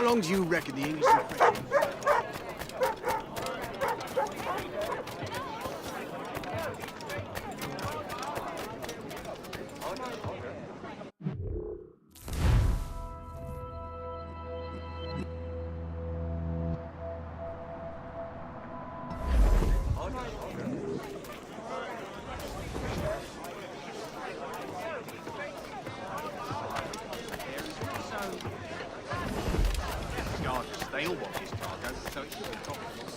How long do you reckon the English and French? They all want his cargo, so it should be profitable.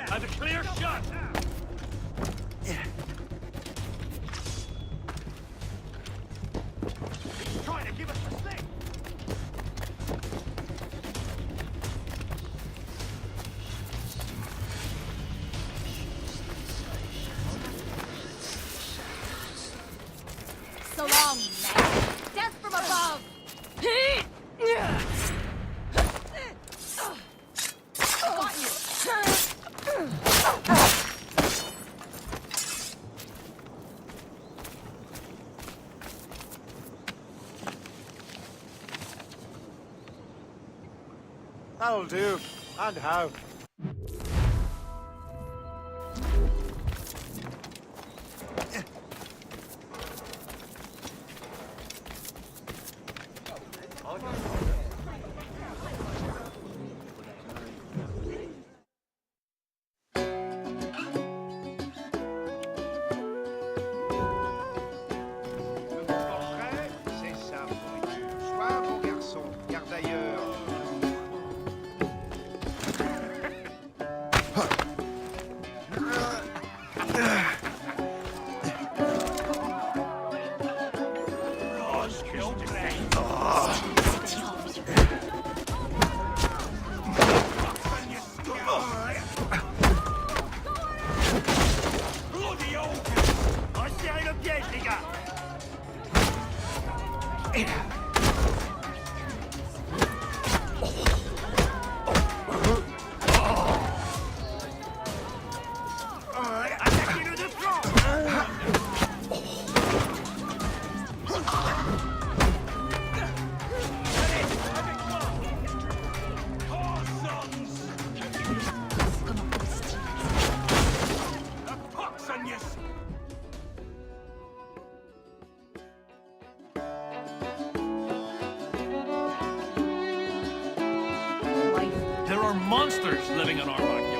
Has a clear shot! He's trying to give us the thing! So long, man. Death from above! Got you! That'll do. And how? C'est ça, sois bon garçon, car d'ailleurs... Resserrez le piège, les gars! Attaquez-le de flanc! Allez, avec moi! Oh, sons! A pox on you! There are monsters living in our backyard.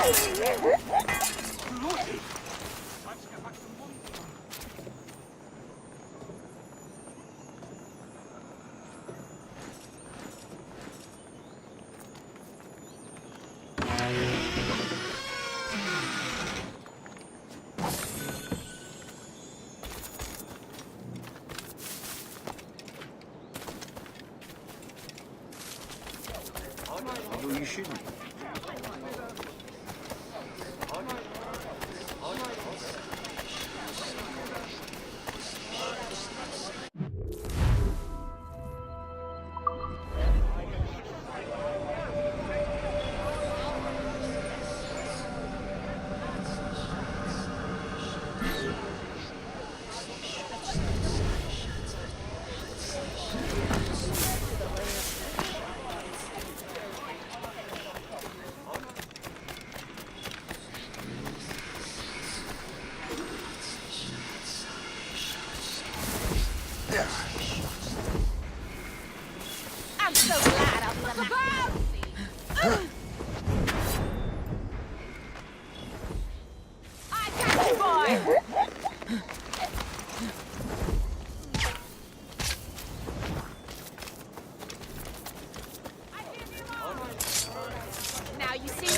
No, you shouldn't. I'm so glad I'm the I got you, boy! Now you see.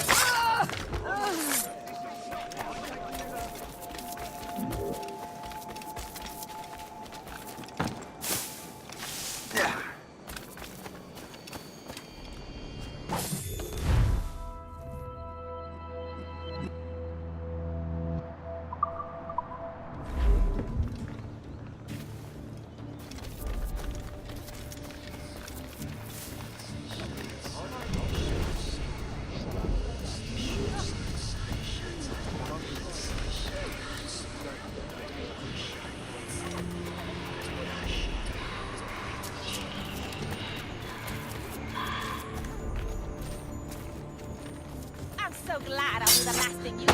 I'm so glad I'll be the last thing you do.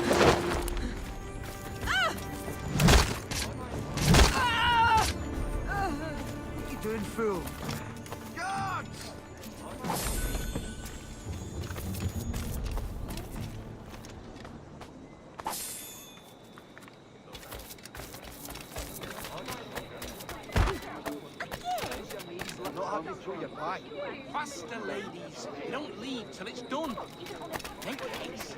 What you doing, fool? Guards! Not having through your back. Faster, ladies. You don't leave till it's done. Make haste.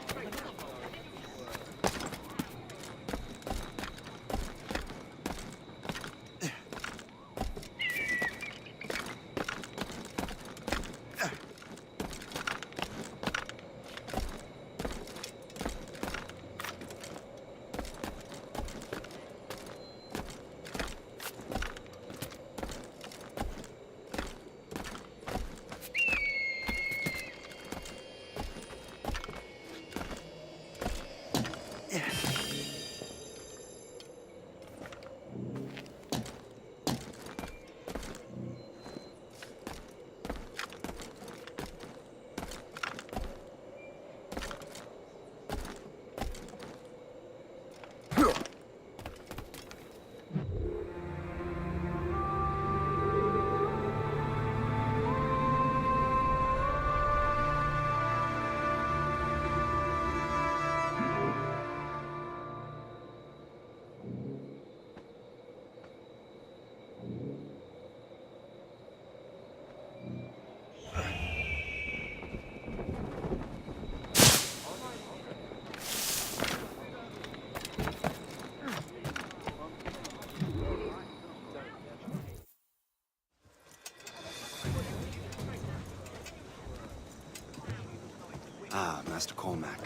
Ah, Master Cormac.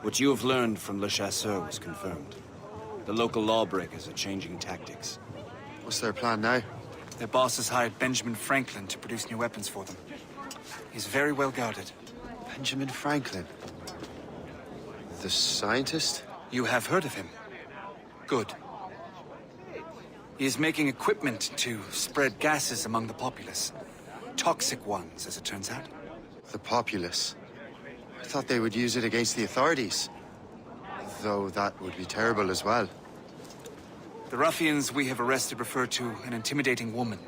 What you have learned from Le Chasseur was confirmed. The local lawbreakers are changing tactics. What's their plan now? Their boss has hired Benjamin Franklin to produce new weapons for them. He's very well guarded. Benjamin Franklin? The scientist? You have heard of him? Good. He is making equipment to spread gases among the populace. Toxic ones, as it turns out. The populace? I thought they would use it against the authorities. Though that would be terrible as well. The ruffians we have arrested refer to an intimidating woman.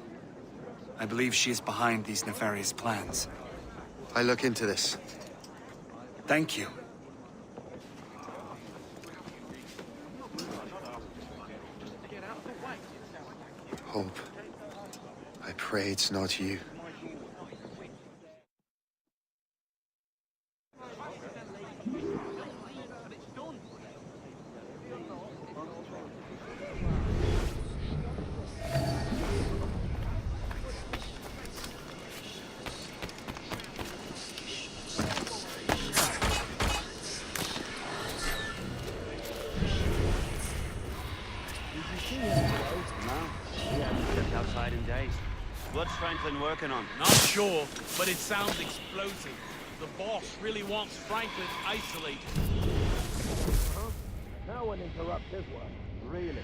I believe she is behind these nefarious plans. I'll look into this. Thank you. Hope. I pray it's not you. Outside in days. What's Franklin working on? Not sure, but it sounds explosive. The boss really wants Franklin isolated. No one interrupts his work, really.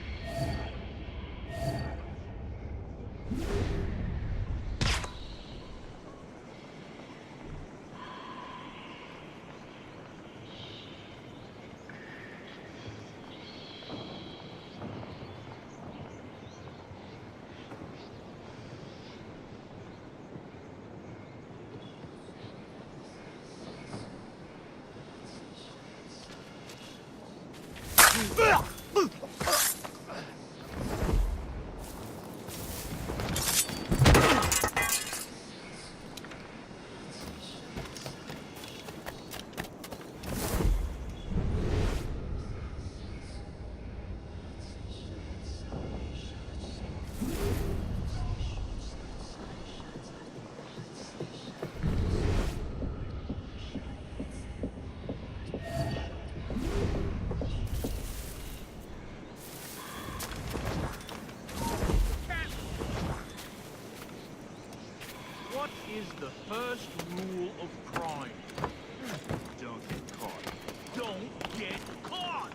What is the first rule of crime? Don't get caught. Don't get caught!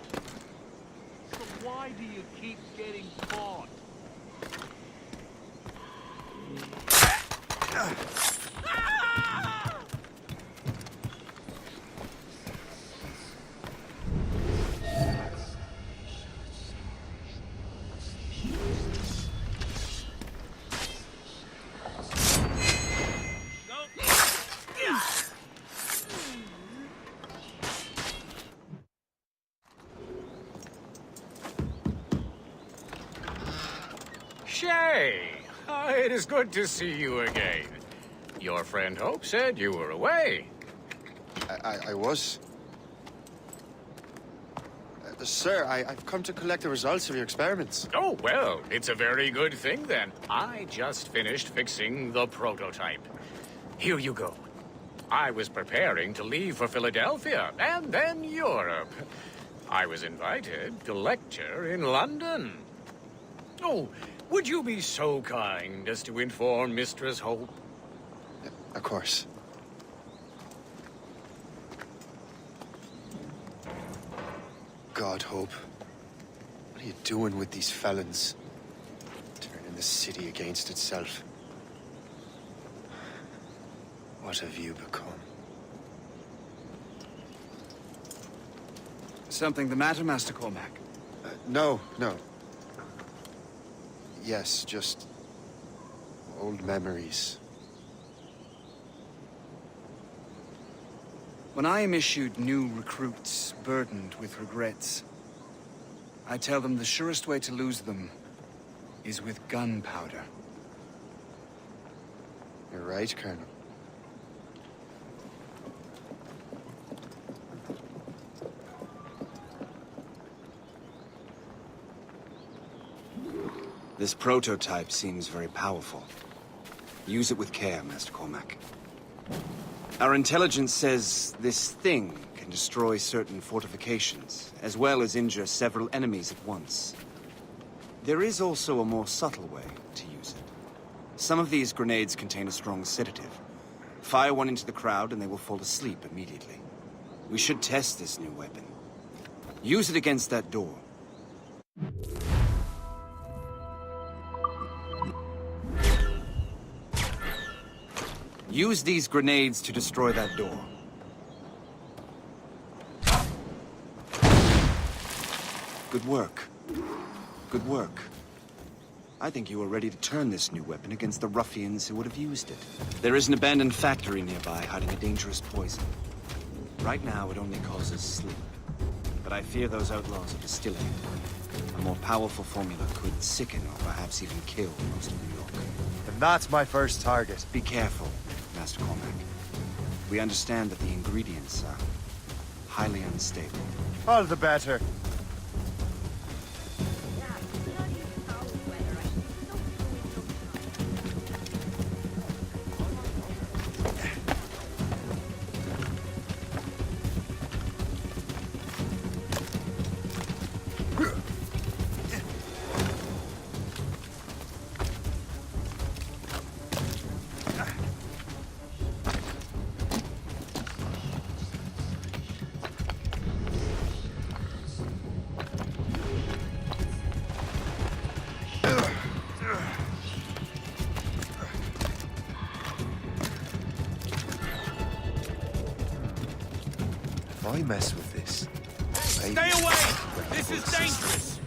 So why do you keep getting caught? Shay! It is good to see you again. Your friend Hope said you were away. I was. Sir, I've come to collect the results of your experiments. Oh, well, it's a very good thing then. I just finished fixing the prototype. Here you go. I was preparing to leave for Philadelphia, and then Europe. I was invited to lecture in London. Oh, would you be so kind as to inform Mistress Hope? Of course. God, Hope. What are you doing with these felons? Turning the city against itself. What have you become? Something the matter, Master Cormac? No. Yes, just old memories. When I am issued new recruits burdened with regrets, I tell them the surest way to lose them is with gunpowder. You're right, Colonel. This prototype seems very powerful. Use it with care, Master Cormac. Our intelligence says this thing can destroy certain fortifications, as well as injure several enemies at once. There is also a more subtle way to use it. Some of these grenades contain a strong sedative. Fire one into the crowd and they will fall asleep immediately. We should test this new weapon. Use it against that door. Use these grenades to destroy that door. Good work. Good work. I think you are ready to turn this new weapon against the ruffians who would have used it. There is an abandoned factory nearby hiding a dangerous poison. Right now, it only causes sleep. But I fear those outlaws are distilling it. A more powerful formula could sicken or perhaps even kill most of New York. And that's my first target. Be careful, Master Cormac. We understand that the ingredients are highly unstable. All the better. If I mess with this, Stay away! This is dangerous!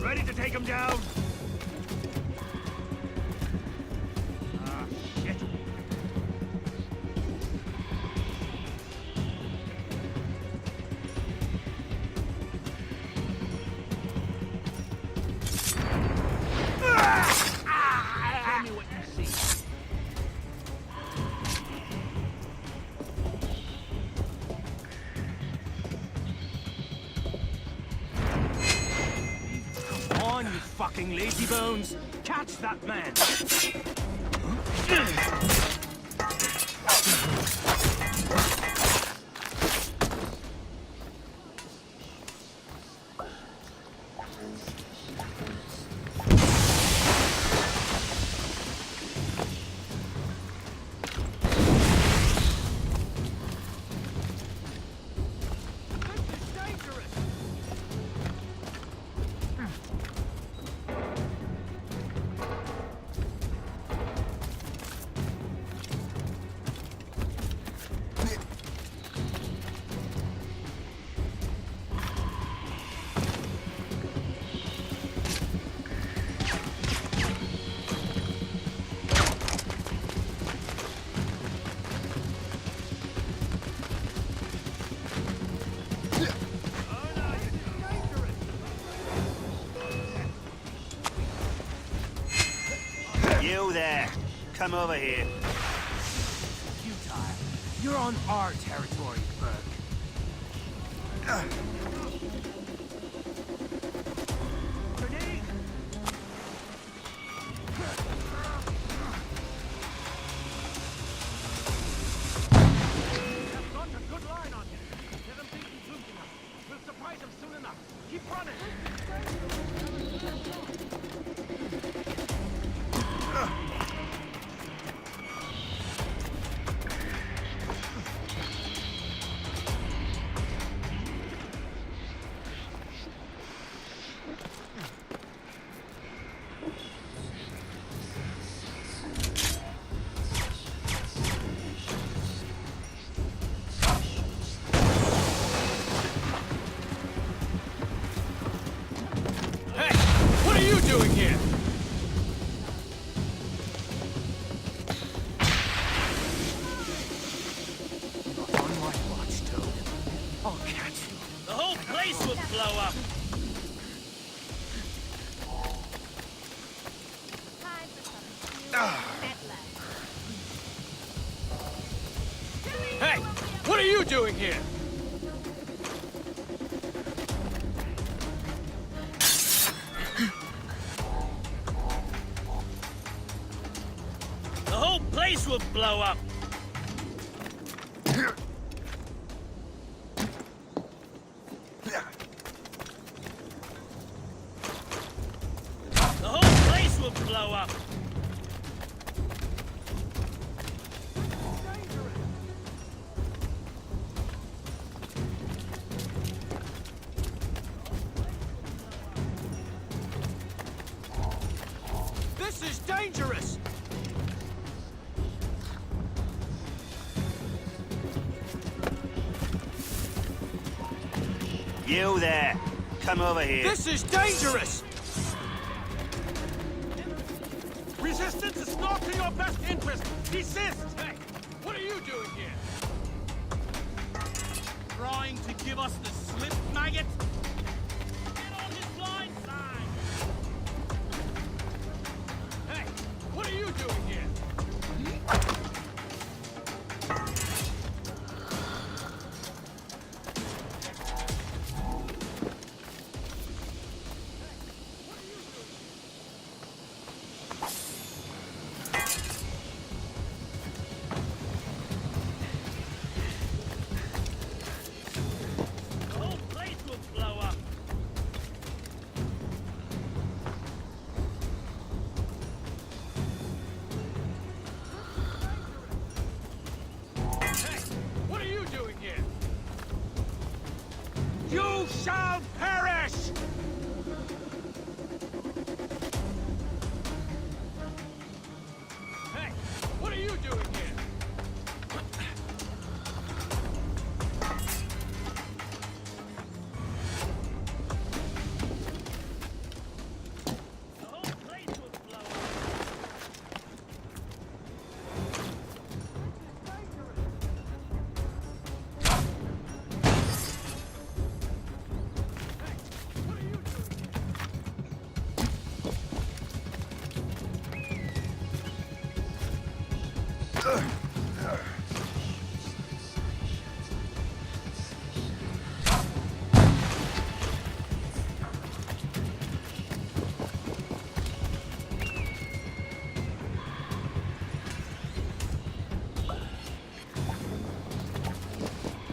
Ready to take him down? Ah, shit. Tell me what you see. Come on, you fucking lazy bones! Catch that man! You there. Come over here. Futile. You're on our territory, Burke. Grenade! I've got a good line on him. Let him think he's loose enough. We'll surprise him soon enough. Keep running. Hey! What are you doing here? Not on my watch, Toad. I'll catch you. The whole place will blow up! Time for some Hey! What are you doing here? The whole place will blow up! The whole place will blow up! This is dangerous! You there. Come over here. This is dangerous! Resistance is not in your best interest! Desist! Hey, what are you doing here? Trying to give us the slip, maggot? Get on his blind side! Hey, what are you doing here? You shall perish! Hey, what are you doing here? The whole place will blow up.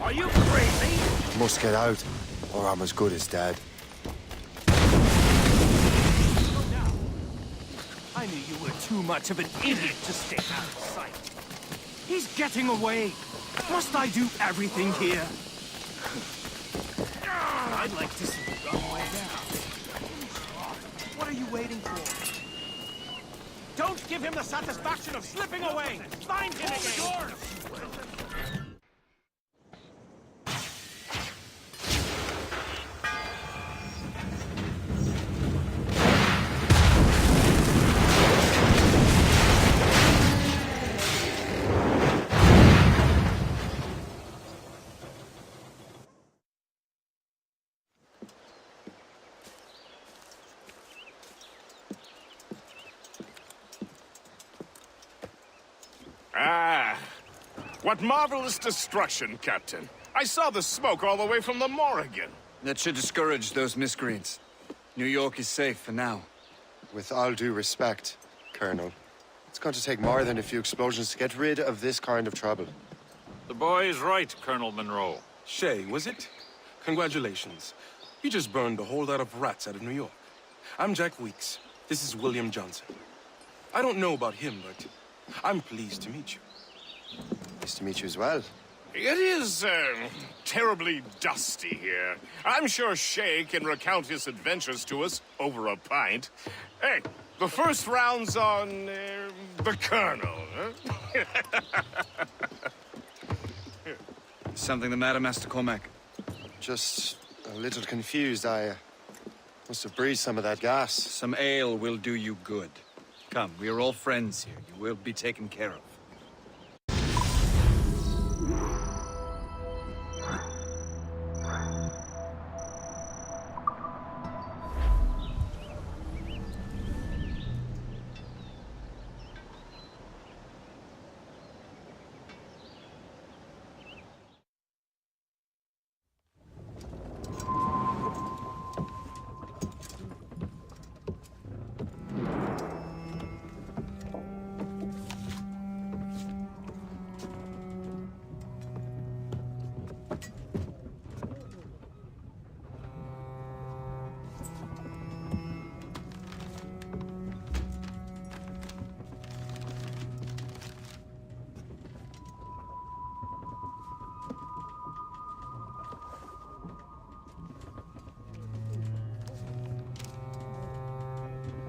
Are you crazy? Must get out, or I'm as good as dead. I knew you were too much of an idiot to stay out of sight. He's getting away. Must I do everything here? I'd like to see you run away now. What are you waiting for? Don't give him the satisfaction of slipping away! Find him again! Ah, what marvelous destruction, Captain. I saw the smoke all the way from the Morrigan. That should discourage those miscreants. New York is safe for now. With all due respect, Colonel, it's going to take more than a few explosions to get rid of this kind of trouble. The boy is right, Colonel Monroe. Shay, was it? Congratulations. You just burned a whole lot of rats out of New York. I'm Jack Weeks. This is William Johnson. I don't know about him, but I'm pleased to meet you. Nice to meet you as well. It is, terribly dusty here. I'm sure Shay can recount his adventures to us over a pint. Hey, the first round's on, the Colonel, huh? Something the matter, Master Cormac? Just a little confused. I must have breathed some of that gas. Some ale will do you good. Come, we are all friends here. You will be taken care of.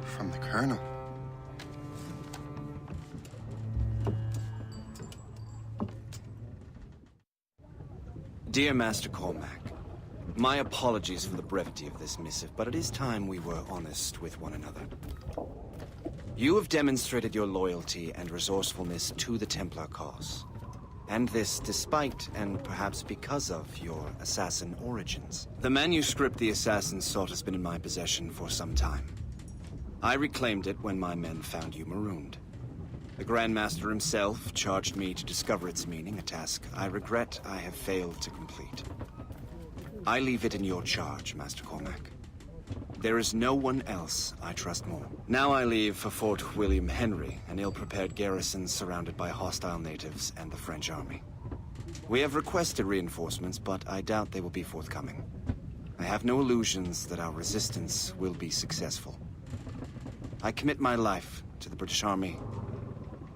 From the Colonel. Dear Master Cormac, My apologies for the brevity of this missive, but it is time we were honest with one another. You have demonstrated your loyalty and resourcefulness to the Templar cause. And this despite, and perhaps because of, your assassin origins. The manuscript the assassins sought has been in my possession for some time. I reclaimed it when my men found you marooned. The Grand Master himself charged me to discover its meaning, a task I regret I have failed to complete. I leave it in your charge, Master Cormac. There is no one else I trust more. Now I leave for Fort William Henry, an ill-prepared garrison surrounded by hostile natives and the French army. We have requested reinforcements, but I doubt they will be forthcoming. I have no illusions that our resistance will be successful. I commit my life to the British Army,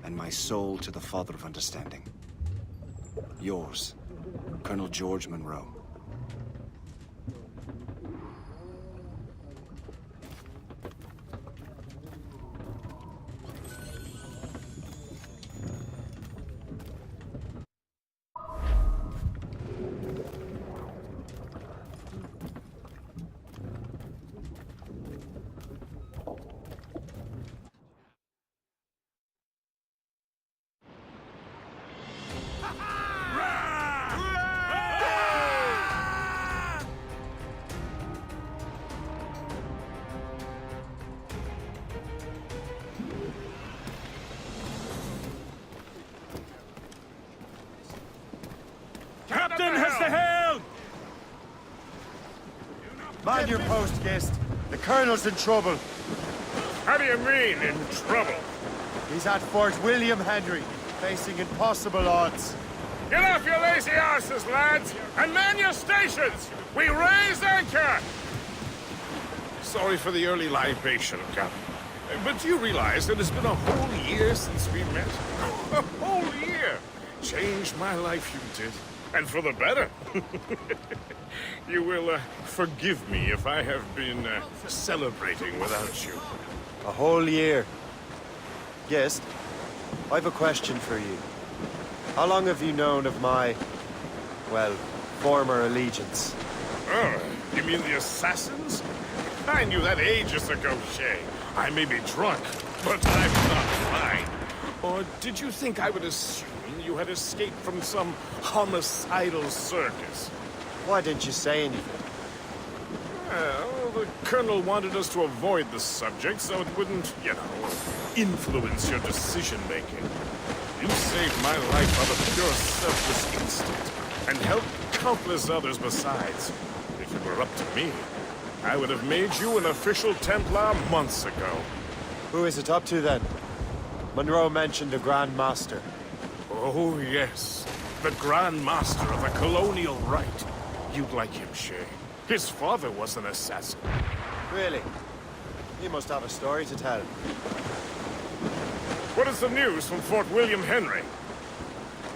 and my soul to the Father of Understanding. Yours, Colonel George Monroe. Captain has the helm! Man your post, guest. The Colonel's in trouble. How do you mean, in trouble? He's at Fort William Henry, facing impossible odds. Get off your lazy arses, lads, and man your stations! We raise anchor! Sorry for the early libation, Captain. But do you realize that it's been a whole year since we met? A whole year! Changed my life, you did. And for the better. You will forgive me if I have been celebrating without you. A whole year. Guest, I've a question for you. How long have you known of my, well, former allegiance? Oh, you mean the assassins? I knew that ages ago, Shay. I may be drunk, but I'm not blind. Or did you think I would assume you had escaped from some homicidal circus? Why didn't you say anything? Well, the Colonel wanted us to avoid the subject so it wouldn't, you know, influence your decision-making. You saved my life out of pure selfless instinct, and helped countless others besides. If it were up to me, I would have made you an official Templar months ago. Who is it up to, then? Monroe mentioned the Grand Master. Oh, yes. The Grand Master of the Colonial Rite. You'd like him, Shay. His father was an assassin. Really? He must have a story to tell. What is the news from Fort William Henry?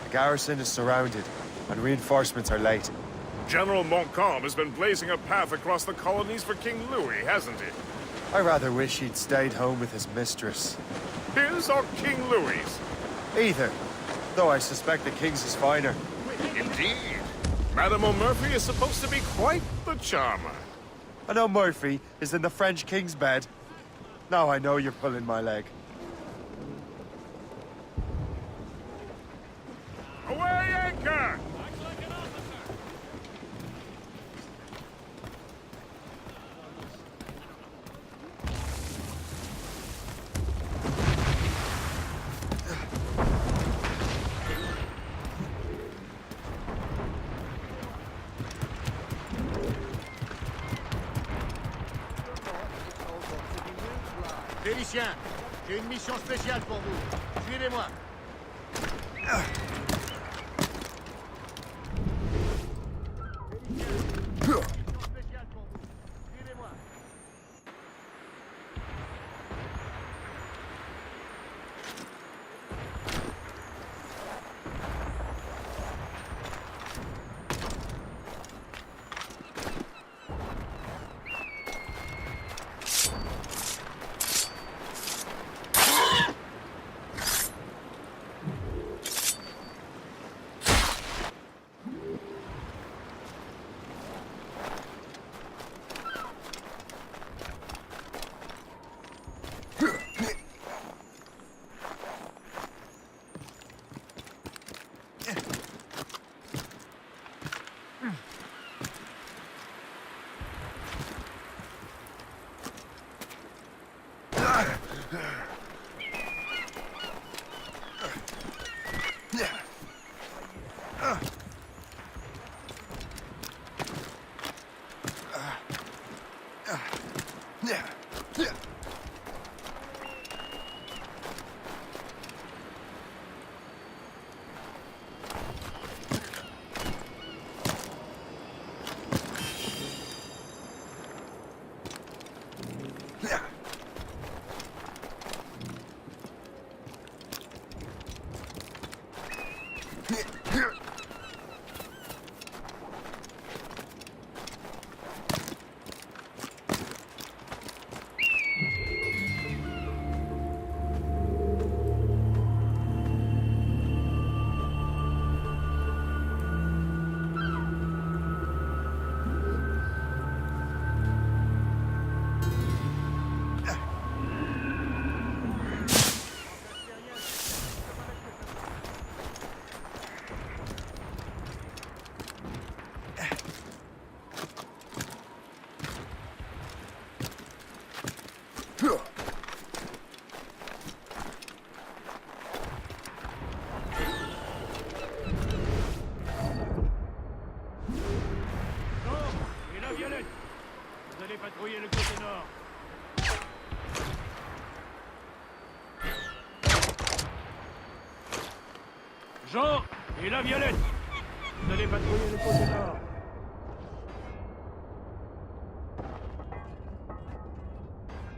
The garrison is surrounded, and reinforcements are late. General Montcalm has been blazing a path across the colonies for King Louis, hasn't he? I rather wish he'd stayed home with his mistress. His or King Louis's? Either. Though I suspect the King's is finer. Indeed. Madame O'Murphy is supposed to be quite the charmer. I know Murphy is in the French King's bed. Now I know you're pulling my leg. Away anchor! Félicien, j'ai une mission spéciale pour vous. Suivez-moi. Patrouiller le côté nord. Jean et la Violette, vous allez patrouiller le côté nord.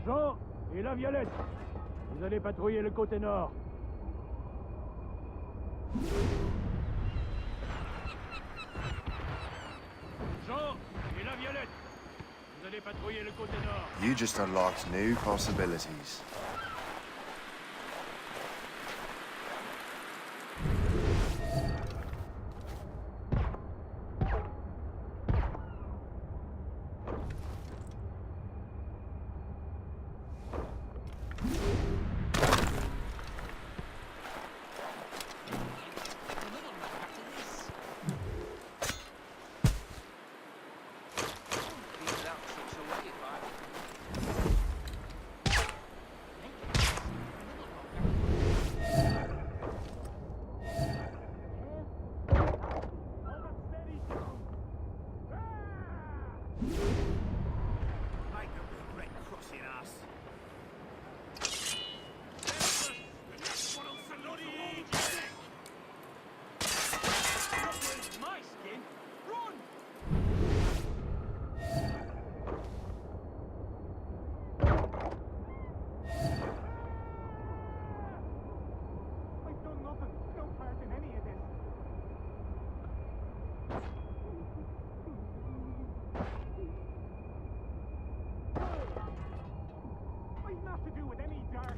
Jean et la Violette, vous allez patrouiller le côté nord. Jean et la Violette, vous allez patrouiller le côté nord. You just unlocked new possibilities. To do with any dark